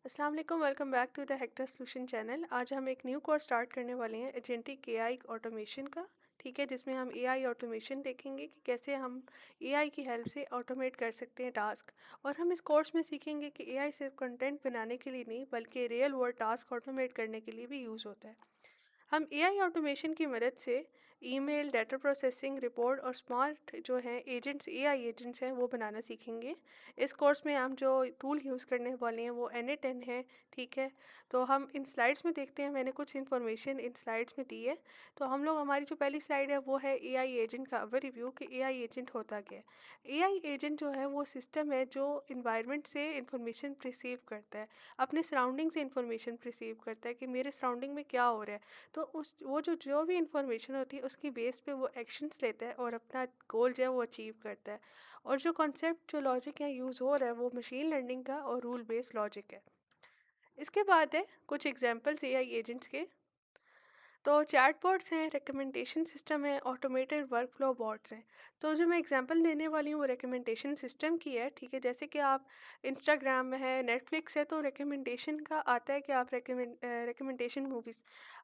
अस्सलाम वालेकुम, welcome back to the Hector solution channel. आज हम एक न्यू कोर्स स्टार्ट करने वाले हैं एजेंटिक एआई ऑटोमेशन का। ठीक है, जिसमें हम एआई ऑटोमेशन देखेंगे कि कैसे हम एआई की हेल्प से ऑटोमेट कर सकते हैं टास्क। और हम इस कोर्स में सीखेंगे कि एआई सिर्फ कंटेंट बनाने के लिए नहीं बल्कि रियल वर्ल्ड टास्क ऑटोमेट करने के लिए भी यूज़ होता है। हम एआई ऑटोमेशन की मदद से ईमेल, डाटा प्रोसेसिंग, रिपोर्ट और स्मार्ट जो हैं एजेंट्स, एआई एजेंट्स हैं, वो बनाना सीखेंगे। इस कोर्स में हम जो टूल यूज़ करने वाले हैं वो N8N है। ठीक है, तो हम इन स्लाइड्स में देखते हैं। मैंने कुछ इन्फॉर्मेशन इन स्लाइड्स में दी है। तो हम लोग, हमारी जो पहली स्लाइड है वो है एआई एजेंट का ओवरव्यू कि एआई एजेंट होता क्या है। एआई एजेंट जो है वो सिस्टम है जो इन्वायरमेंट से इंफॉर्मेशन रिसीव करता है, अपने सराउंडिंग से इंफॉर्मेशन रिसीव करता है कि मेरे सराउंडिंग में क्या हो रहा है। तो उस वो जो भी इंफॉर्मेशन होती है उसकी बेस पे वो एक्शंस लेता है और अपना गोल जो है वो अचीव करता है। और जो कॉन्सेप्ट, जो लॉजिक यहाँ यूज़ हो रहा है वो मशीन लर्निंग का और रूल बेस्ड लॉजिक है। इसके बाद है कुछ एग्जांपल्स एआई एजेंट्स के। तो चैटबॉट्स हैं, रिकमेंडेशन सिस्टम है, ऑटोमेटेड वर्कफ्लो बॉट्स हैं। तो जो मैं एग्जांपल देने वाली हूँ वो रिकमेंडेशन सिस्टम की है। ठीक है, जैसे कि आप इंस्टाग्राम में है, नेटफ्लिक्स है, तो रिकमेंडेशन का आता है कि आप रिकमेंडेशन मूवीज़,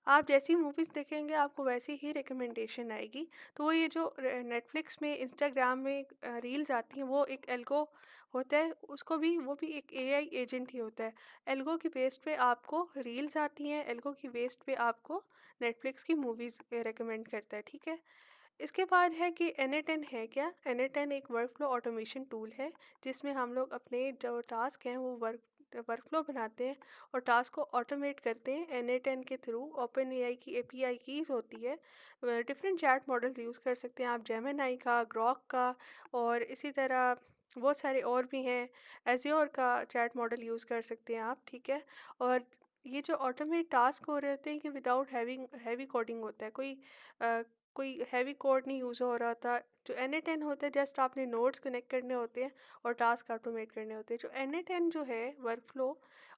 आप जैसी मूवीज़ देखेंगे आपको वैसी ही रिकमेंडेशन आएगी। तो वो ये जो नेटफ्लिक्स में, इंस्टाग्राम में रील्स आती हैं वो एक एल्गो होता है, उसको भी, वो भी एक एआई एजेंट ही होता है। एल्गो की बेस पे आपको रील्स आती हैं, एल्गो की बेस पे आपको नेटफ्लिक्स की मूवीज़ रेकमेंड करता है। ठीक है, इसके बाद है कि N8N है क्या। N8N एक वर्कफ्लो ऑटोमेशन टूल है जिसमें हम लोग अपने जो टास्क हैं वो वर्कफ्लो बनाते हैं और टास्क को ऑटोमेट करते हैं N8N के थ्रू। ओपन एआई की एपीआई कीज़ होती है। डिफरेंट चैट मॉडल्स यूज़ कर सकते हैं आप, जेमिनाई का, ग्रॉक का, और इसी तरह बहुत सारे और भी हैं। एज़्योर का चैट मॉडल यूज़ कर सकते हैं आप। ठीक है, और ये जो ऑटोमेट टास्क हो रहे होते हैं कि विदाउट हैविंग हैवी कोडिंग होता है, कोई हैवी कोड नहीं यूज़ हो रहा था। जो N8N होता है, जस्ट आपने नोड्स कनेक्ट करने होते हैं और टास्क ऑटोमेट करने होते हैं। जो N8N जो है वर्कफ्लो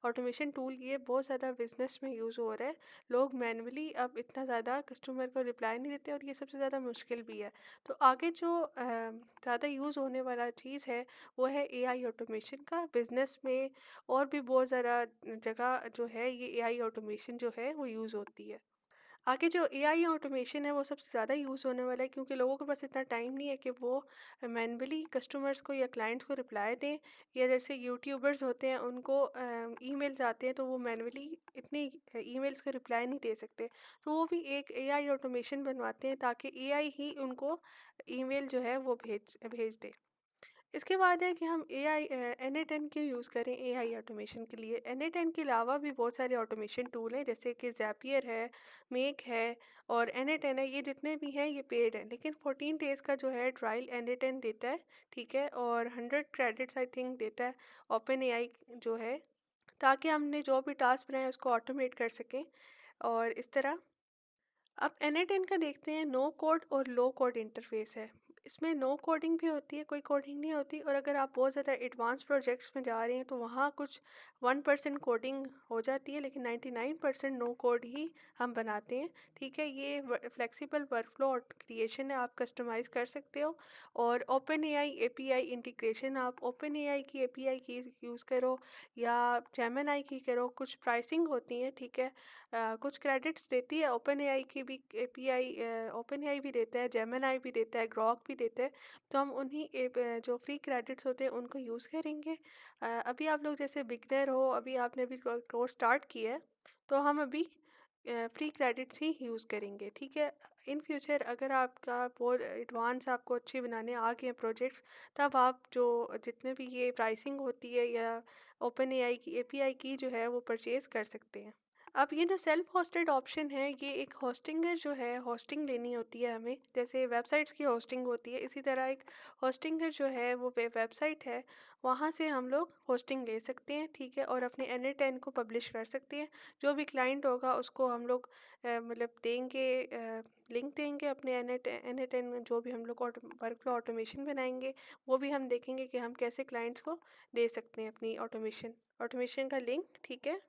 ऑटोमेशन टूल, ये बहुत ज़्यादा बिजनेस में यूज़ हो रहा है। लोग मैनुअली अब इतना ज़्यादा कस्टमर को रिप्लाई नहीं देते और ये सबसे ज़्यादा मुश्किल भी है। तो आगे जो ज़्यादा यूज़ होने वाला चीज़ है वो है एआई ऑटोमेशन का बिज़नेस में। और भी बहुत ज़्यादा जगह जो है ये एआई ऑटोमेशन जो है वो यूज़ होती है। आगे जो एआई ऑटोमेशन है वो सबसे ज़्यादा यूज़ होने वाला है, क्योंकि लोगों के पास इतना टाइम नहीं है कि वो मैन्युअली कस्टमर्स को या क्लाइंट्स को रिप्लाई दें। या जैसे यूट्यूबर्स होते हैं, उनको ईमेल्स आते हैं तो वो मैन्युअली इतनी ईमेल्स का रिप्लाई नहीं दे सकते। तो वो भी एक एआई ऑटोमेशन बनवाते हैं ताकि एआई ही उनको ईमेल जो है वो भेज भेज दे। इसके बाद है कि हम N8N क्यों यूज़ करें एआई ऑटोमेशन के लिए। N8N के अलावा भी बहुत सारे ऑटोमेशन टूल हैं, जैसे कि ज़ैपियर है, मेक है और N8N है। ये जितने भी हैं ये पेड है, लेकिन 14 डेज़ का जो है ट्रायल N8N देता है। ठीक है, और 100 क्रेडिट्स आई थिंक देता है ओपन एआई जो है, ताकि हमने जो भी टास्क बनाए उसको ऑटोमेट कर सकें। और इस तरह अब N8N का देखते हैं। नो कोड और लो कोड इंटरफेस है। इसमें नो कोडिंग भी होती है, कोई कोडिंग नहीं होती। और अगर आप बहुत ज़्यादा एडवांस प्रोजेक्ट्स में जा रहे हैं तो वहाँ कुछ 1% कोडिंग हो जाती है, लेकिन 99% नो कोड ही हम बनाते हैं। ठीक है, ये फ्लेक्सिबल वर्कफ्लो और क्रिएशन है, आप कस्टमाइज़ कर सकते हो। और ओपन एआई एपीआई इंटीग्रेशन, आप ओपन एआई की एपीआई की यूज़ करो या जेमिनाई की करो। कुछ प्राइसिंग होती है। ठीक है, कुछ क्रेडिट्स देती है ओपन एआई की भी एपीआई। ओपन एआई भी देता है, जेमिनाई भी देता है, ग्रॉक भी देता है। तो हम उन्हीं जो फ्री क्रेडिट्स होते हैं उनको यूज़ करेंगे। अभी आप लोग जैसे बिगनर हो, अभी आपने अभी कोर्स स्टार्ट किया है, तो हम अभी फ्री क्रेडिट्स ही यूज़ करेंगे। ठीक है, इन फ्यूचर अगर आपका बहुत एडवांस, आपको अच्छे बनाने आ गए हैं प्रोजेक्ट्स, तब आप जो जितने भी ये प्राइसिंग होती है या ओपन एआई की एपीआई की जो है वो परचेज़ कर सकते हैं। अब ये जो सेल्फ होस्टेड ऑप्शन है, ये एक होस्टिंगर जो है, होस्टिंग लेनी होती है हमें, जैसे वेबसाइट्स की होस्टिंग होती है, इसी तरह एक होस्टिंगर जो है वो वेबसाइट है, वहाँ से हम लोग होस्टिंग ले सकते हैं। ठीक है, और अपने N8N को पब्लिश कर सकते हैं। जो भी क्लाइंट होगा उसको हम लोग मतलब देंगे, लिंक देंगे अपने N8N, जो भी हम लोग वर्कफ्लो ऑटोमेशन बनाएंगे वो भी हम देखेंगे कि हम कैसे क्लाइंट्स को दे सकते हैं अपनी ऑटोमेशन ऑटोमेशन का लिंक। ठीक है,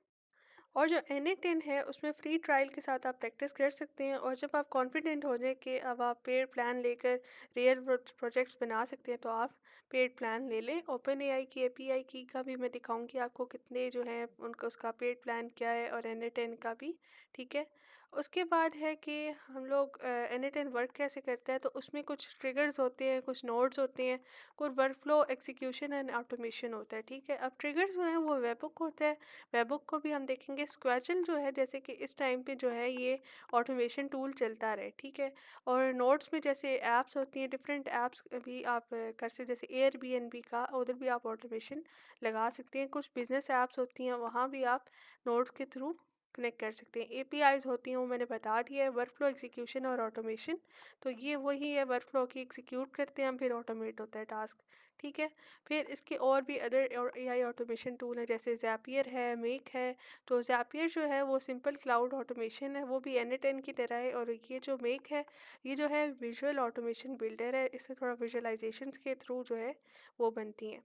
और जो N10 है उसमें फ्री ट्रायल के साथ आप प्रैक्टिस कर सकते हैं, और जब आप कॉन्फिडेंट हो जाए कि अब आप पेड प्लान लेकर रियल प्रोजेक्ट्स बना सकते हैं तो आप पेड प्लान ले लें। ओपन एआई की एपीआई की का भी मैं दिखाऊंगी आपको कितने जो हैं उनका उसका पेड प्लान क्या है, और N10 का भी। ठीक है, उसके बाद है कि हम लोग N10 वर्क कैसे करता है, तो उसमें कुछ ट्रिगर्स होते हैं, कुछ नोड्स होते हैं, कुछ वर्कफ्लो एक्सिक्यूशन एंड ऑटोमेशन होता है। ठीक है, अब ट्रिगर्स जो हैं वो वेबहुक होता है। वेबहुक को भी हम देखेंगे। स्क्वैचल जो है, जैसे कि इस टाइम पे जो है ये ऑटोमेशन टूल चलता रहे। ठीक है, और नोट्स में जैसे ऐप्स होती हैं, डिफरेंट ऐप्स भी आप कर सकते, जैसे एयरबीएनबी का, उधर भी आप ऑटोमेशन लगा सकते हैं। कुछ बिजनेस ऐप्स होती हैं, वहाँ भी आप नोट्स के थ्रू कनेक्ट कर सकते हैं। एपीआईज होती हैं, वो मैंने बता दिया है, वर्कफ्लो एग्जीक्यूशन और ऑटोमेशन। तो ये वही है, वर्कफ्लो की एग्जीक्यूट करते हैं हम, फिर ऑटोमेट होता है टास्क। ठीक है, फिर इसके और भी अदर एआई ऑटोमेशन टूल है, जैसे ज़ैपियर है, मेक है। तो ज़ैपियर जो है वो सिंपल क्लाउड ऑटोमेशन है, वो भी N10 की तरह है। और ये जो मेक है, ये जो है विजुअल ऑटोमेशन बिल्डर है, इससे थोड़ा विजुअलाइजेशंस के थ्रू जो है वो बनती हैं।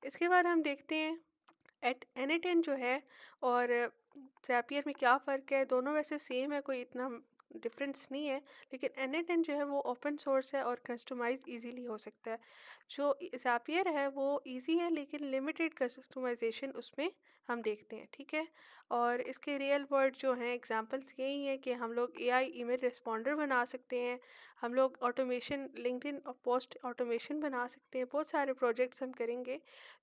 इसके बाद हम देखते हैं एट N10 जो है और ज़ैपियर में क्या फ़र्क है। दोनों वैसे सेम है, कोई इतना डिफरेंस नहीं है, लेकिन N10 जो है वो ओपन सोर्स है और कस्टमाइज इजीली हो सकता है। जो ज़ैपियर है वो इजी है, लेकिन लिमिटेड कस्टमाइजेशन उसमें हम देखते हैं। ठीक है, और इसके रियल वर्ल्ड जो हैं एग्जांपल्स यही है कि हम लोग एआई ईमेल रिस्पॉन्डर बना सकते हैं, हम लोग ऑटोमेशन लिंक्डइन और पोस्ट ऑटोमेशन बना सकते हैं। बहुत सारे प्रोजेक्ट्स हम करेंगे,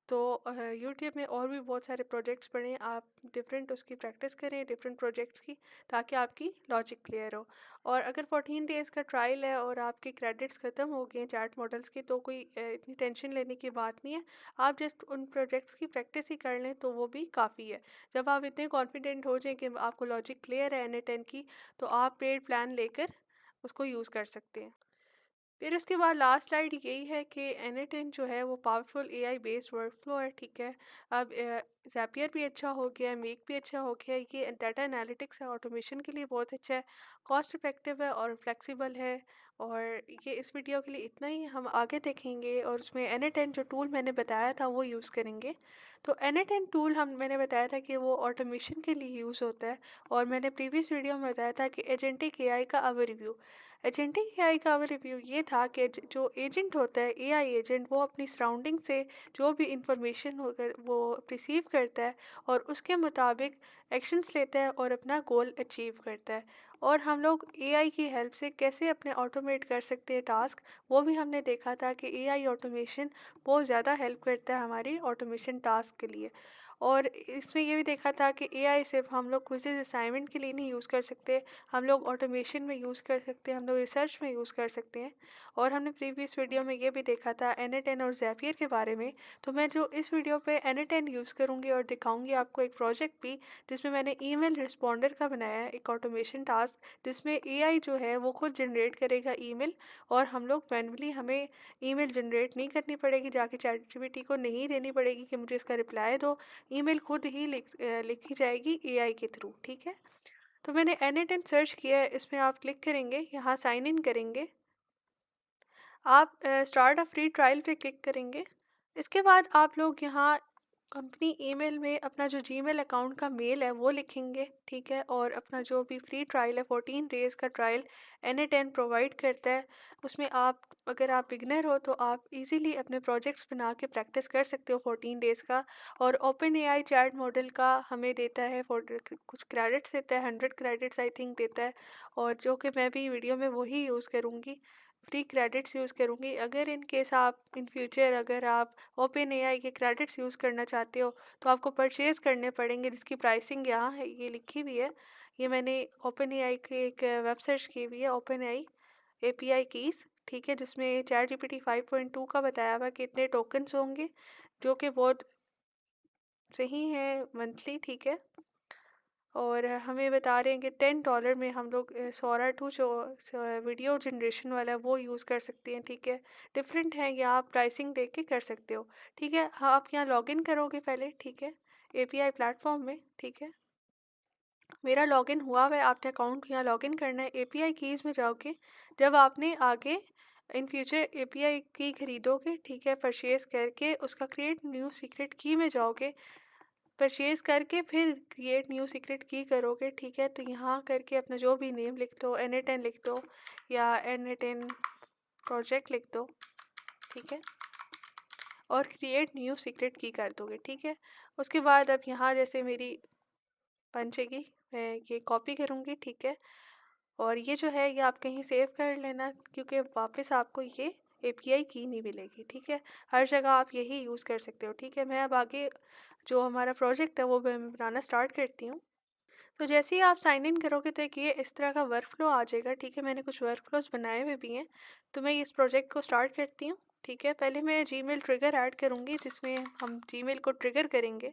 तो यूट्यूब में और भी बहुत सारे प्रोजेक्ट्स पढ़ें आप, डिफरेंट उसकी प्रैक्टिस करें डिफरेंट प्रोजेक्ट्स की, ताकि आपकी लॉजिक क्लियर हो। और अगर 14 डेज़ का ट्रायल है और आपके क्रेडिट्स ख़त्म हो गए हैं चैट मॉडल्स के, तो कोई इतनी टेंशन लेने की बात नहीं है। आप जस्ट उन प्रोजेक्ट्स की प्रैक्टिस ही कर लें तो वो भी काफ़ी है। जब आप इतने कॉन्फिडेंट हो जाए कि आपको लॉजिक क्लियर है N10 की, तो आप पेड प्लान लेकर उसको यूज़ कर सकते हैं। फिर उसके बाद लास्ट स्लाइड यही है कि N10 जो है वो पावरफुल एआई बेस्ड वर्कफ्लो है। ठीक है, अब ज़ैपियर भी अच्छा हो गया है, मेक भी अच्छा हो गया है, ये डाटा एनालिटिक्स है, ऑटोमेशन के लिए बहुत अच्छा है, कॉस्ट इफेक्टिव है और फ्लेक्सिबल है। और ये इस वीडियो के लिए इतना ही, हम आगे देखेंगे और उसमें N10 जो टूल मैंने बताया था वो यूज़ करेंगे। तो N10 टूल मैंने बताया था कि वो ऑटोमेशन के लिए यूज़ होता है, और मैंने प्रीवियस वीडियो में बताया था कि एजेंटिक एआई का ओवरव्यू। एजेंटिक एआई का ओवरव्यू ये था कि जो एजेंट होता है, एआई एजेंट, वो अपनी सराउंडिंग से जो भी इंफॉर्मेशन होकर वो रिसीव करता है और उसके मुताबिक एक्शंस लेता है और अपना गोल अचीव करता है। और हम लोग एआई की हेल्प से कैसे अपने ऑटोमेट कर सकते हैं टास्क, वो भी हमने देखा था कि एआई ऑटोमेशन बहुत ज़्यादा हेल्प करता है हमारी ऑटोमेशन टास्क के लिए। और इसमें ये भी देखा था कि एआई सिर्फ हम लोग क्विज़ेज असाइनमेंट के लिए नहीं यूज़ कर सकते, हम लोग ऑटोमेशन में यूज़ कर सकते हैं, हम लोग रिसर्च में यूज़ कर सकते हैं। और हमने प्रीवियस वीडियो में ये भी देखा था N10 और ज़ैपियर के बारे में। तो मैं जो इस वीडियो पे N10 यूज़ करूँगी और दिखाऊंगी आपको एक प्रोजेक्ट भी, जिसमें मैंने ईमेल रिस्पॉन्डर का बनाया है एक ऑटोमेशन टास्क, जिसमें एआई जो है वो खुद जनरेट करेगा ईमेल, और हम लोग मैनुअली, हमें ईमेल जनरेट नहीं करनी पड़ेगी, जाके चैटजीपीटी को नहीं देनी पड़ेगी कि मुझे इसका रिप्लाई दो, ईमेल खुद ही लिखी जाएगी एआई के थ्रू। ठीक है, तो मैंने N10 सर्च किया है, इसमें आप क्लिक करेंगे, यहाँ साइन इन करेंगे, आप स्टार्ट अ फ्री ट्रायल पे क्लिक करेंगे। इसके बाद आप लोग यहाँ कंपनी ईमेल में अपना जो जीमेल अकाउंट का मेल है वो लिखेंगे। ठीक है, और अपना जो भी फ्री ट्रायल है, 14 डेज़ का ट्रायल N10 प्रोवाइड करता है, उसमें आप, अगर आप बिगनर हो तो आप इजीली अपने प्रोजेक्ट्स बना के प्रैक्टिस कर सकते हो 14 डेज़ का। और ओपन एआई चैट मॉडल का हमें देता है कुछ क्रेडिट्स देता है, 100 क्रेडिट्स आई थिंक देता है, और जो कि मैं भी वीडियो में वही यूज़ करूँगी, फ्री क्रेडिट्स यूज़ करूँगी। अगर इन केस आप इन फ्यूचर अगर आप ओपन एआई के क्रेडिट्स यूज़ करना चाहते हो, तो आपको परचेज़ करने पड़ेंगे, जिसकी प्राइसिंग यहाँ है, ये लिखी हुई है। ये मैंने ओपन एआई की एक वेब सर्च की हुई है, ओपन एआई एपीआई कीज़। ठीक है, जिसमें चैट जीपीटी 5.2 का बताया हुआ कि इतने टोकन्स होंगे, जो कि बहुत सही है मंथली। ठीक है, और हमें बता रहे हैं कि $10 में हम लोग सोरा 2 जो वीडियो जनरेशन वाला है वो यूज़ कर सकते हैं। ठीक है, डिफरेंट है, या आप प्राइसिंग देख के कर सकते हो। ठीक है, हाँ, आप यहाँ लॉगिन करोगे पहले। ठीक है, एपीआई प्लेटफॉर्म में। ठीक है, मेरा लॉगिन हुआ हुआ है, आपने अकाउंट यहाँ लॉगिन करना है, एपीआई कीज़ में जाओगे। जब आपने आगे इन फ्यूचर एपीआई की खरीदोगे, ठीक है, परचेज़ करके उसका क्रिएट न्यू सीक्रेट की में जाओगे, परचेज़ करके फिर क्रिएट न्यू सीक्रेट की करोगे, ठीक है। तो यहाँ करके अपना जो भी नेम लिख दो, NA10 लिख दो या NA10 प्रोजेक्ट लिख दो, ठीक है, और क्रिएट न्यू सीक्रेट की कर दोगे, ठीक है। उसके बाद अब यहाँ जैसे मेरी बन जाएगी, मैं ये कॉपी करूँगी, ठीक है। और ये जो है ये आप कहीं सेव कर लेना, क्योंकि वापस आपको ये API की नहीं मिलेगी, ठीक है। हर जगह आप यही यूज़ कर सकते हो, ठीक है। मैं अब आगे जो हमारा प्रोजेक्ट है वो मैं बनाना स्टार्ट करती हूँ। तो जैसे ही आप साइन इन करोगे तो एक ये इस तरह का वर्क फ्लो आ जाएगा, ठीक है। मैंने कुछ वर्क फ्लोज बनाए हुए भी हैं, तो मैं इस प्रोजेक्ट को स्टार्ट करती हूँ, ठीक है। पहले मैं जीमेल ट्रिगर ऐड करूँगी जिसमें हम जीमेल को ट्रिगर करेंगे,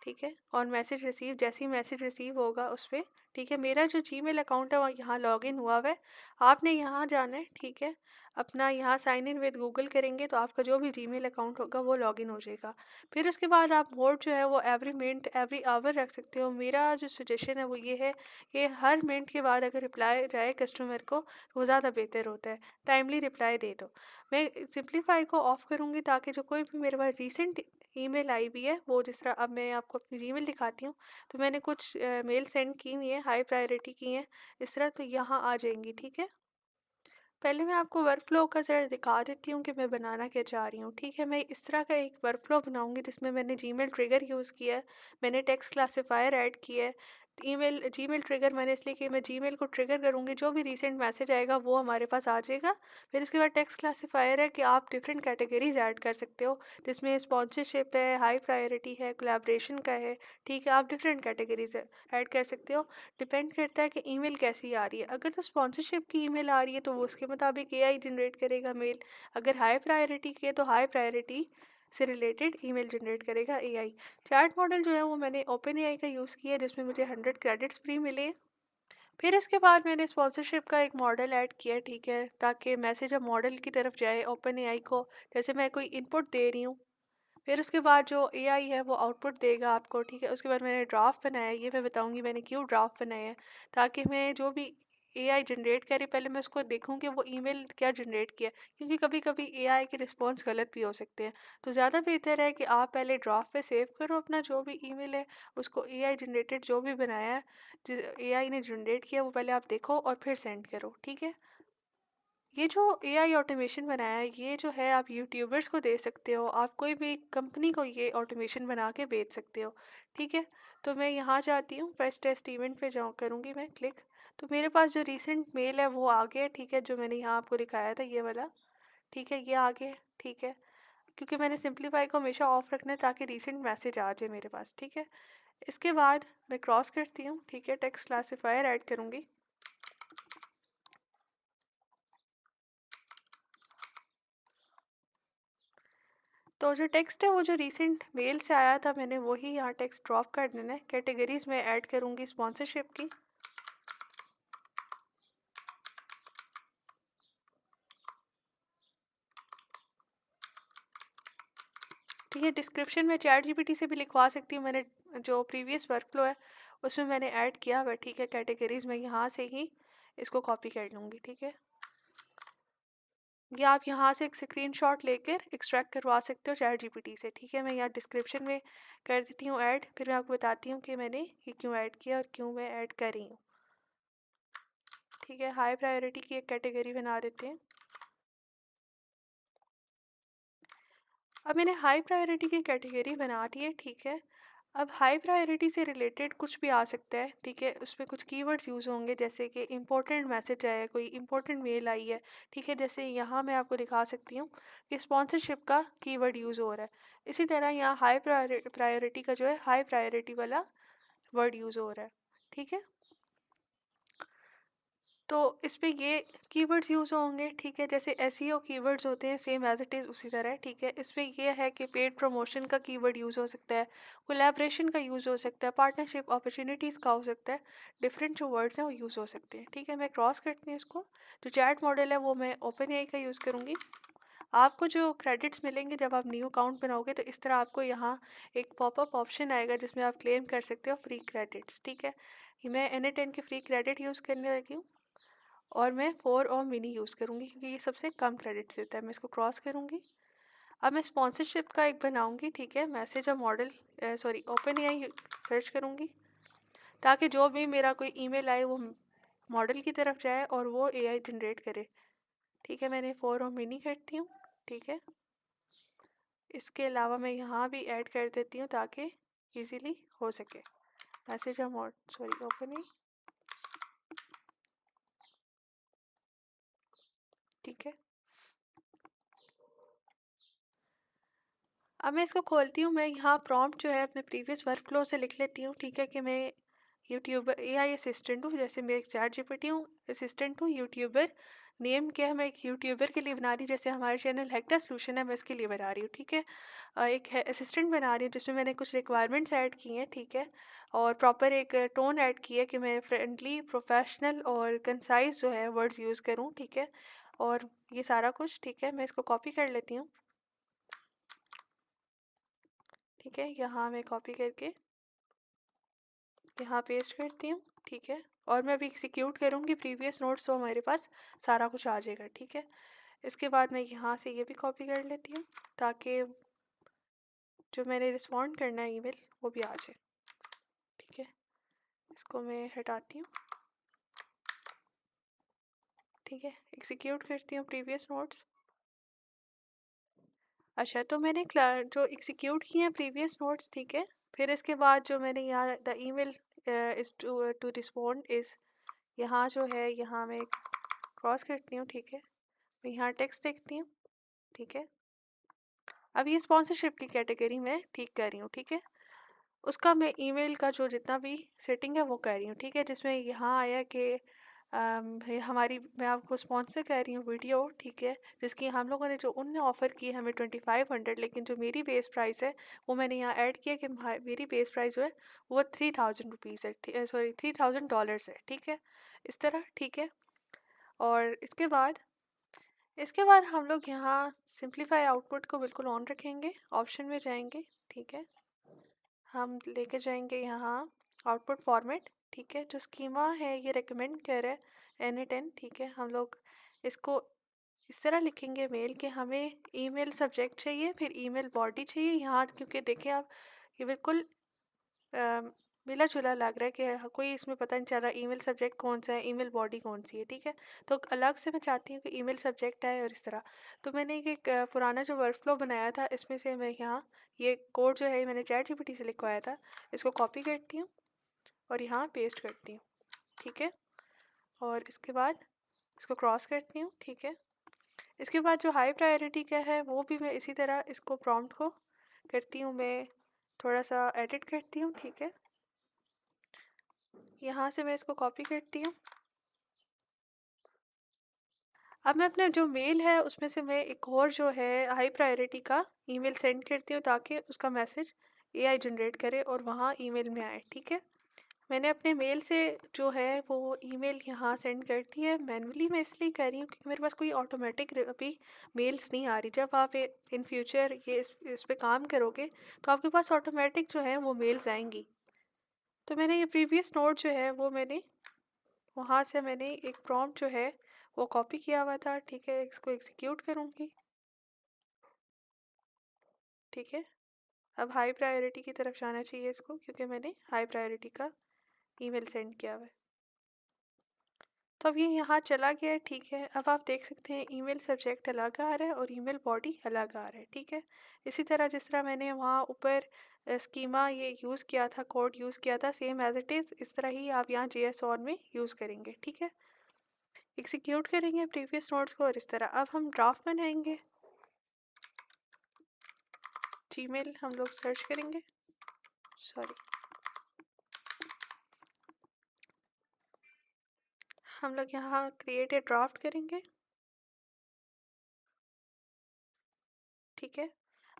ठीक है। और मैसेज रिसीव, जैसे ही मैसेज रिसीव होगा उस पर, ठीक है, मेरा जो जीमेल अकाउंट है वहाँ यहाँ लॉगिन हुआ हुआ है, आपने यहाँ जाना है, ठीक है। अपना यहाँ साइन इन विद गूगल करेंगे तो आपका जो भी जीमेल अकाउंट होगा वो लॉगिन हो जाएगा। फिर उसके बाद आप मोड जो है वो एवरी मिनट एवरी आवर रख सकते हो। मेरा जो सजेशन है वो ये है कि हर मिनट के बाद अगर रिप्लाई जाए कस्टमर को तो वो ज़्यादा बेहतर होता है, टाइमली रिप्लाई दे दो। मैं सिंप्लीफाई को ऑफ़ करूँगी ताकि जो कोई भी मेरे पास रीसेंट ईमेल आई भी है वो, जिस तरह अब मैं आपको अपनी जीमेल दिखाती हूँ, तो मैंने कुछ मेल सेंड की हुई है, हाई प्रायोरिटी की हैं इस तरह, तो यहाँ आ जाएंगी, ठीक है। पहले मैं आपको वर्क फ्लो का ज़रा दिखा देती हूँ कि मैं बनाना क्या चाह रही हूँ, ठीक है। मैं इस तरह का एक वर्क फ्लो बनाऊँगी जिसमें मैंने जीमेल ट्रिगर यूज़ किया है, मैंने टेक्स्ट क्लासिफायर ऐड किया है। जीमेल ट्रिगर मैंने इसलिए कि मैं जीमेल को ट्रिगर करूँगी, जो भी रीसेंट मैसेज आएगा वो हमारे पास आ जाएगा। फिर इसके बाद टेक्स्ट क्लासिफायर है कि आप डिफरेंट कैटेगरीज ऐड कर सकते हो, जिसमें स्पॉन्सरशिप है, हाई प्रायोरिटी है, कोलैबोरेशन का है, ठीक है। आप डिफरेंट कैटेगरीज ऐड कर सकते हो, डिपेंड करता है कि ईमेल कैसी आ रही है। अगर तो स्पॉन्सरशिप की ईमेल आ रही है तो वो उसके मुताबिक AI जनरेट करेगा मेल। अगर हाई प्रायोरिटी की है तो हाई प्रायोरिटी से रिलेटेड ईमेल जनरेट करेगा AI। चैट मॉडल जो है वो मैंने OpenAI का यूज़ किया है, जिसमें मुझे 100 क्रेडिट्स फ्री मिले। फिर उसके बाद मैंने स्पॉन्सरशिप का एक मॉडल ऐड किया, ठीक है, ताकि मैसेज अब मॉडल की तरफ जाए OpenAI को, जैसे मैं कोई इनपुट दे रही हूँ, फिर उसके बाद जो AI है वो आउटपुट देगा आपको, ठीक है। उसके बाद मैंने ड्राफ्ट बनाया है, ये मैं बताऊंगी मैंने क्यों ड्राफ्ट बनाया है, ताकि मैं जो भी AI जनरेट करे पहले मैं उसको देखूं कि वो ईमेल क्या जनरेट किया, क्योंकि कभी कभी AI के रिस्पॉन्स गलत भी हो सकते हैं। तो ज़्यादा बेहतर है कि आप पहले ड्राफ्ट पे सेव करो अपना जो भी ईमेल है, उसको AI जनरेटेड जो भी बनाया है, जिस AI ने जनरेट किया, वो पहले आप देखो और फिर सेंड करो, ठीक है। ये जो AI ऑटोमेशन बनाया है ये जो है आप यूट्यूबर्स को दे सकते हो, आप कोई भी कंपनी को ये ऑटोमेशन बना के बेच सकते हो, ठीक है। तो मैं यहाँ जाती हूँ, फर्स्ट टेस्ट इवेंट पे जाऊँ, करूँगी मैं क्लिक, तो मेरे पास जो रीसेंट मेल है वो आ गया, ठीक है, जो मैंने यहाँ आपको दिखाया था ये वाला, ठीक है, ये आ गया, ठीक है। क्योंकि मैंने सिंप्लीफाई को हमेशा ऑफ रखना है ताकि रीसेंट मैसेज आ जाए मेरे पास, ठीक है। इसके बाद मैं क्रॉस करती हूँ, ठीक है, टेक्स्ट क्लासिफायर ऐड करूँगी। तो जो टेक्स्ट है वो जो रीसेंट मेल से आया था मैंने वही यहाँ टेक्स्ट ड्रॉप कर देना है। कैटेगरीज में ऐड करूँगी स्पॉन्सरशिप की, ठीक है। डिस्क्रिप्शन में ChatGPT से भी लिखवा सकती हूँ, मैंने जो प्रीवियस वर्क फ्लो है उसमें मैंने ऐड किया हुआ, ठीक है। कैटेगरीज में यहाँ से ही इसको कॉपी कर लूँगी, ठीक है। या आप यहाँ से एक स्क्रीनशॉट लेकर एक्सट्रैक्ट करवा सकते हो ChatGPT से, ठीक है। मैं यहाँ डिस्क्रिप्शन में कर देती हूँ ऐड, फिर मैं आपको बताती हूँ कि मैंने ये क्यों ऐड किया और क्यों मैं ऐड कर रही हूँ, ठीक है। हाई प्रायोरिटी की एक कैटेगरी बना देते हैं। अब मैंने हाई प्रायोरिटी की कैटेगरी बना दी है, ठीक है। अब हाई प्रायोरिटी से रिलेटेड कुछ भी आ सकता है, ठीक है। उसमें कुछ कीवर्ड्स यूज़ होंगे, जैसे कि इंपॉर्टेंट मैसेज आया है, कोई इंपॉर्टेंट मेल आई है, ठीक है। जैसे यहाँ मैं आपको दिखा सकती हूँ कि स्पॉन्सरशिप का कीवर्ड यूज़ हो रहा है। इसी तरह यहाँ हाई प्रायोरिटी का जो है हाई प्रायोरिटी वाला वर्ड यूज़ हो रहा है, ठीक है। तो इस पे ये कीवर्ड्स यूज़ होंगे, ठीक है। जैसे SEO कीवर्ड्स होते हैं सेम एज इट इज़ उसी तरह, ठीक है। इस पे ये है कि पेड प्रमोशन का कीवर्ड यूज़ हो सकता है, कोलैबोरेशन का यूज़ हो सकता है, पार्टनरशिप अपॉर्चुनिटीज़ का हो सकता है, डिफरेंट जो वर्ड्स हैं वो यूज़ हो सकते हैं, ठीक है। मैं क्रॉस करती हूँ इसको। जो चैट मॉडल है वो मैं OpenAI का यूज़ करूँगी। आपको जो क्रेडिट्स मिलेंगे जब आप न्यू अकाउंट बनाओगे तो इस तरह आपको यहाँ एक पॉपअप ऑप्शन आएगा जिसमें आप क्लेम कर सकते हो फ्री क्रेडिट्स, ठीक है। मैं NA10 के फ्री क्रेडिट यूज़ करने लगी हूँ और मैं 4 और मिनी यूज़ करूँगी क्योंकि ये सबसे कम क्रेडिट्स देता है। मैं इसको क्रॉस करूँगी। अब मैं स्पॉन्सरशिप का एक बनाऊंगी, ठीक है, मैसेज और model sorry open AI search करूंगी, ताकि जो भी मेरा कोई ईमेल आए वो मॉडल की तरफ जाए और वो एआई जनरेट करे। ठीक है, मैंने 4 और मिनी करती हूँ। ठीक है, इसके अलावा मैं यहाँ भी ऐड कर देती हूँ ताकि इजीली हो सके। मैसेज और मॉड सॉरी ओपन एआई, ठीक है। अब मैं इसको खोलती हूँ। मैं यहाँ प्रॉम्प्ट जो है अपने प्रीवियस वर्क फ्लो से लिख लेती हूँ, ठीक है, कि मैं यूट्यूबर एआई असिस्टेंट हूँ। जैसे मैं एक चैट जीपीटी हूँ असिस्टेंट हूँ, यूट्यूबर नेम क्या है, मैं एक यूट्यूबर के लिए बना रही हूँ। जैसे हमारे चैनल हेक्टर सोल्यूशन है, मैं इसके लिए बना रही हूँ, ठीक है। एक असिस्टेंट बना रही हूँ जिसमें मैंने कुछ रिक्वायरमेंट्स ऐड की हैं, ठीक है, और प्रॉपर एक टोन ऐड की है कि मैं फ्रेंडली, प्रोफेशनल और कंसाइज जो है वर्ड्स यूज़ करूँ, ठीक है। और ये सारा कुछ, ठीक है, मैं इसको कॉपी कर लेती हूँ। ठीक है, यहाँ मैं कॉपी करके यहाँ पेस्ट करती हूँ, ठीक है। और मैं अभी एग्जीक्यूट करूँगी प्रीवियस नोट्स, तो हमारे पास सारा कुछ आ जाएगा, ठीक है। इसके बाद मैं यहाँ से ये भी कॉपी कर लेती हूँ ताकि जो मैंने रिस्पॉन्ड करना है ईमेल वो भी आ जाए, ठीक है। इसको मैं हटाती हूँ, ठीक है, एग्जीक्यूट करती हूँ प्रीवियस नोट्स। अच्छा, तो मैंने जो एग्जीक्यूट किए हैं प्रीवियस नोट्स, ठीक है। फिर इसके बाद जो मैंने यहाँ the email is to respond is, यहाँ जो है यहाँ मैं क्रॉस करती हूँ, ठीक है। मैं यहाँ टेक्स्ट देखती हूँ, ठीक है। अब ये स्पॉन्सरशिप की कैटेगरी में ठीक कर रही हूँ, ठीक है। उसका मैं ईमेल का जो जितना भी सेटिंग है वो कर रही हूँ, ठीक है। जिसमें यहाँ आया कि हमारी मैं आपको स्पॉन्सर कर रही हूँ वीडियो, ठीक है, जिसकी हम लोगों ने जो उनने ऑफ़र की है हमें 2500, लेकिन जो मेरी बेस प्राइस है वो मैंने यहाँ ऐड किया कि मेरी बेस प्राइस जो है वो 3000 रुपीज़ है, सॉरी $3000 है, ठीक है, इस तरह, ठीक है। और इसके बाद हम लोग यहाँ सिंप्लीफाई आउटपुट को बिल्कुल ऑन रखेंगे, ऑप्शन में जाएंगे, ठीक है। हम लेके जाएंगे यहाँ आउटपुट फॉर्मेट, ठीक है। जो स्कीमा है ये रेकमेंड कर रहा है N10, ठीक है। हम लोग इसको इस तरह लिखेंगे मेल कि हमें ईमेल सब्जेक्ट चाहिए, फिर ईमेल बॉडी चाहिए यहाँ, क्योंकि देखिए आप ये बिल्कुल मिला जुला लग रहा है कि कोई इसमें पता नहीं चल रहा ईमेल सब्जेक्ट कौन सा है, ईमेल बॉडी कौन सी है, ठीक है। तो अलग से मैं चाहती हूँ कि ईमेल सब्जेक्ट है और इस तरह। तो मैंने एक पुराना जो वर्क फ्लो बनाया था इसमें से मैं यहाँ ये कोड जो है मैंने चैट जीपीटी से लिखवाया था, इसको कॉपी करती हूँ और यहाँ पेस्ट करती हूँ, ठीक है। और इसके बाद इसको क्रॉस करती हूँ, ठीक है। इसके बाद जो हाई प्रायोरिटी का है वो भी मैं इसी तरह इसको प्रॉम्प्ट को करती हूँ, मैं थोड़ा सा एडिट करती हूँ, ठीक है। यहाँ से मैं इसको कॉपी करती हूँ। अब मैं अपना जो मेल है उसमें से मैं एक और जो है हाई प्रायोरिटी का ईमेल सेंड करती हूँ ताकि उसका मैसेज एआई जनरेट करे और वहाँ ईमेल में आए, ठीक है। मैंने अपने मेल से जो है वो ईमेल यहाँ सेंड कर दी है। मैनुअली मैं इसलिए कर रही हूँ क्योंकि मेरे पास कोई ऑटोमेटिक अभी मेल्स नहीं आ रही। जब आप इन फ्यूचर ये इस पे काम करोगे तो आपके पास ऑटोमेटिक जो है वो मेल्स आएंगी। तो मैंने ये प्रीवियस नोट जो है वो मैंने वहाँ से मैंने एक प्रॉम्प्ट जो है वो कॉपी किया हुआ था, ठीक है। इसको एग्जीक्यूट करूँगी, ठीक है। अब हाई प्रायोरिटी की तरफ जाना चाहिए इसको, क्योंकि मैंने हाई प्रायोरिटी का ईमेल सेंड किया हुआ है। तो अब ये यहाँ चला गया है, ठीक है। अब आप देख सकते हैं ईमेल सब्जेक्ट अलग आ रहा है और ईमेल बॉडी अलग आ रहा है, ठीक है। इसी तरह जिस तरह मैंने वहाँ ऊपर स्कीमा ये यूज़ किया था, कोड यूज़ किया था, सेम एज इट इज़ इस तरह ही आप यहाँ JS ऑन में यूज़ करेंगे, ठीक है। एग्जीक्यूट करेंगे प्रीवियस नोट्स को और इस तरह अब हम ड्राफ्ट बनाएंगे। जीमेल हम लोग सर्च करेंगे, सॉरी हम लोग यहाँ क्रिएट ए ड्राफ्ट करेंगे, ठीक है।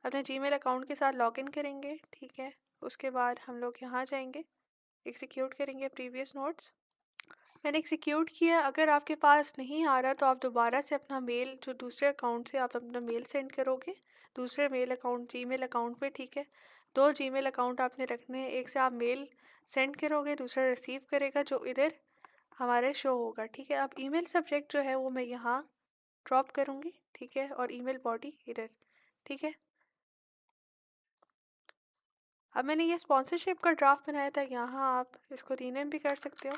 अपने जीमेल अकाउंट के साथ लॉगिन करेंगे, ठीक है। उसके बाद हम लोग यहाँ जाएंगे, एग्जीक्यूट करेंगे प्रीवियस नोट्स। मैंने एग्जीक्यूट किया। अगर आपके पास नहीं आ रहा तो आप दोबारा से अपना मेल जो दूसरे अकाउंट से आप अपना मेल सेंड करोगे दूसरे मेल अकाउंट जीमेल अकाउंट पे, ठीक है। 2 जीमेल अकाउंट आपने रखने हैं, एक से आप मेल सेंड करोगे, दूसरा रिसीव करेगा जो इधर हमारे शो होगा, ठीक है। अब ईमेल सब्जेक्ट जो है वो मैं यहाँ ड्रॉप करूँगी, ठीक है, और ईमेल बॉडी इधर, ठीक है। अब मैंने ये स्पॉन्सरशिप का ड्राफ्ट बनाया था, यहाँ आप इसको रीनेम भी कर सकते हो।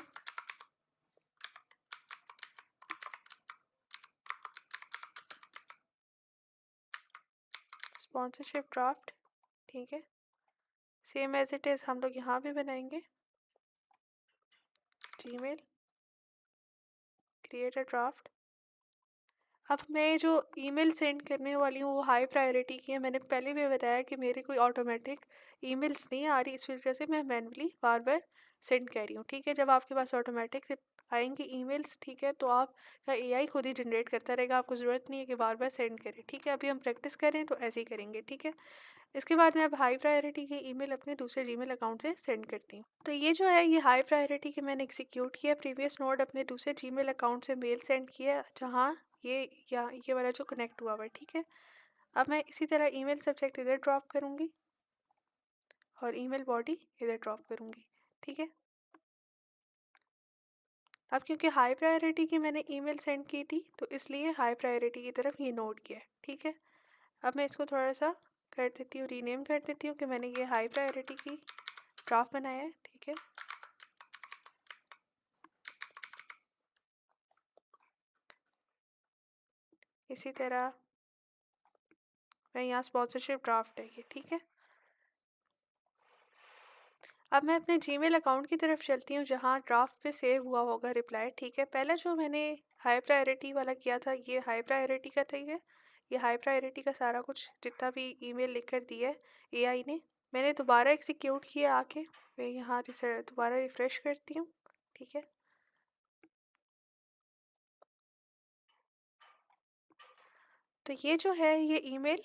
स्पॉन्सरशिप ड्राफ्ट, ठीक है। सेम एज इट इज़ हम लोग यहाँ भी बनाएंगे। Gmail, create a draft. अब मैं जो ईमेल सेंड करने वाली हूँ वो हाई प्रायोरिटी की है। मैंने पहले भी बताया कि मेरी कोई ऑटोमेटिक ईमेल्स नहीं आ रही, इस वजह से मैं मैनुअली बार बार सेंड कर रही हूँ। ठीक है, जब आपके पास ऑटोमेटिक आएंगी ईमेल्स, ठीक है, तो आपका एआई खुद ही जनरेट करता रहेगा, आपको ज़रूरत नहीं है कि बार बार सेंड करें। ठीक है, अभी हम प्रैक्टिस करें तो ऐसे ही करेंगे। ठीक है, इसके बाद मैं अब हाई प्रायोरिटी की ईमेल अपने दूसरे जीमेल अकाउंट से सेंड करती हूँ। तो ये जो है, ये हाई प्रायोरिटी की मैंने एग्जीक्यूट किया। प्रीवियस नोड अपने दूसरे जीमेल अकाउंट से मेल सेंड किया, जहाँ ये या ये वाला जो कनेक्ट हुआ हुआ है। ठीक है, अब मैं इसी तरह ईमेल सब्जेक्ट इधर ड्रॉप करूँगी और ईमेल बॉडी इधर ड्रॉप करूँगी। ठीक है, अब क्योंकि हाई प्रायोरिटी की मैंने ईमेल सेंड की थी, तो इसलिए हाई प्रायोरिटी की तरफ ये नोट किया है। ठीक है, अब मैं इसको थोड़ा सा कर देती हूँ, रीनेम कर देती हूँ कि मैंने ये हाई प्रायोरिटी की ड्राफ्ट बनाया है। ठीक है, इसी तरह मैं यहाँ स्पॉन्सरशिप ड्राफ्ट है ये। ठीक है, अब मैं अपने जीमेल अकाउंट की तरफ चलती हूँ, जहाँ ड्राफ्ट पे सेव हुआ होगा रिप्लाई। ठीक है, पहला जो मैंने हाई प्रायोरिटी वाला किया था, ये हाई प्रायोरिटी का। ठीक है, ये हाई प्रायोरिटी का सारा कुछ जितना भी ईमेल लिख कर दिया है एआई ने, मैंने दोबारा एग्जीक्यूट किया आके। मैं यहाँ दोबारा रिफ़्रेश करती हूँ। ठीक है, तो ये जो है, ये ईमेल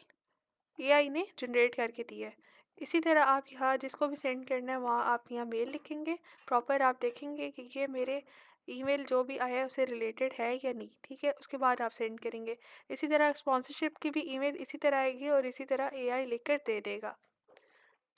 एआई ने जनरेट करके दिया है। इसी तरह आप यहाँ जिसको भी सेंड करना है, वहाँ आप यहाँ मेल लिखेंगे। प्रॉपर आप देखेंगे कि ये मेरे ईमेल जो भी आया है उससे रिलेटेड है या नहीं। ठीक है, उसके बाद आप सेंड करेंगे। इसी तरह स्पॉन्सरशिप की भी ईमेल इसी तरह आएगी और इसी तरह एआई लिख कर दे देगा।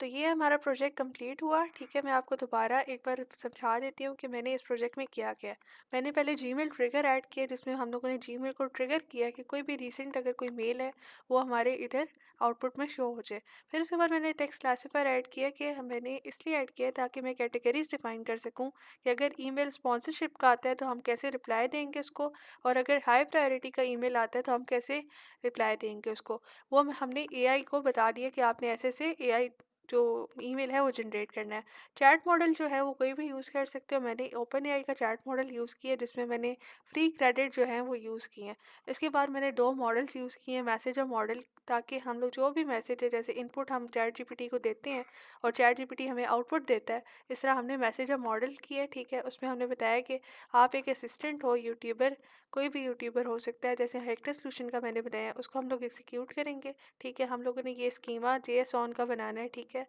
तो ये हमारा प्रोजेक्ट कंप्लीट हुआ। ठीक है, मैं आपको दोबारा एक बार समझा देती हूँ कि मैंने इस प्रोजेक्ट में किया क्या है। मैंने पहले जीमेल ट्रिगर ऐड किया, जिसमें हम लोगों ने जीमेल को ट्रिगर किया कि कोई भी रीसेंट अगर कोई मेल है वो हमारे इधर आउटपुट में शो हो जाए। फिर उसके बाद मैंने टेक्स्ट क्लासीफायर ऐड किया, कि मैंने इसलिए ऐड किया ताकि मैं कैटेगरीज डिफाइन कर सकूँ कि अगर ईमेल स्पॉन्सरशिप का आता है तो हम कैसे रिप्लाई देंगे उसको, और अगर हाई प्रायोरिटी का ईमेल आता है तो हम कैसे रिप्लाई देंगे उसको। वो हमने एआई को बता दिया कि आपने ऐसे से एआई जो ईमेल है वो जनरेट करना है। चैट मॉडल जो है वो कोई भी यूज़ कर सकते हो। मैंने ओपन एआई का चैट मॉडल यूज़ किया, जिसमें मैंने फ्री क्रेडिट जो है वो यूज़ किए हैं। इसके बाद मैंने दो मॉडल्स यूज़ किए हैं, मैसेजर मॉडल, ताकि हम लोग जो भी मैसेज है, जैसे इनपुट हम चैट जीपीटी को देते हैं और चैट जीपीटी हमें आउटपुट देता है, इस तरह हमने मैसेजर मॉडल किया। ठीक है, उसमें हमने बताया कि आप एक असिस्टेंट हो, यूट्यूबर, कोई भी यूट्यूबर हो सकता है, जैसे हेक्टर सोल्यूशन का मैंने बताया, उसको हम लोग एग्जीक्यूट करेंगे। ठीक है, हम लोगों ने ये स्कीमा जेएस ऑन का बनाना है। ठीक है,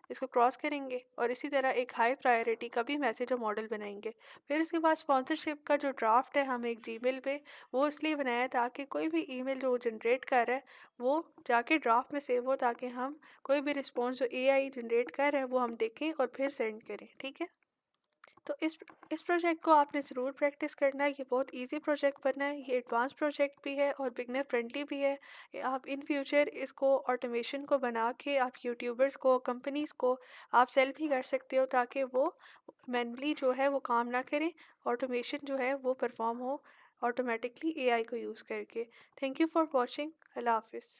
इसको क्रॉस करेंगे और इसी तरह एक हाई प्रायोरिटी का भी मैसेज और मॉडल बनाएंगे। फिर उसके बाद स्पॉन्सरशिप का जो ड्राफ्ट है, हम एक जीमेल पे वो इसलिए बनाया ताकि कोई भी ईमेल जो जनरेट कर रहा है वो जाके ड्राफ्ट में सेव हो, ताकि हम कोई भी रिस्पॉन्स जो एआई जनरेट कर रहा है वो हम देखें और फिर सेंड करें। ठीक है, तो इस प्रोजेक्ट को आपने ज़रूर प्रैक्टिस करना है। ये बहुत इजी प्रोजेक्ट बनना है, ये एडवांस प्रोजेक्ट भी है और बिगनर फ्रेंडली भी है। आप इन फ्यूचर इसको ऑटोमेशन को बना के आप यूट्यूबर्स को, कंपनीज़ को आप सेल भी कर सकते हो, ताकि वो मैनुअली जो है वो काम ना करें, ऑटोमेशन जो है वो परफॉर्म हो ऑटोमेटिकली एआई को यूज़ करके। Thank you for watching. अल्लाह हाफिज़।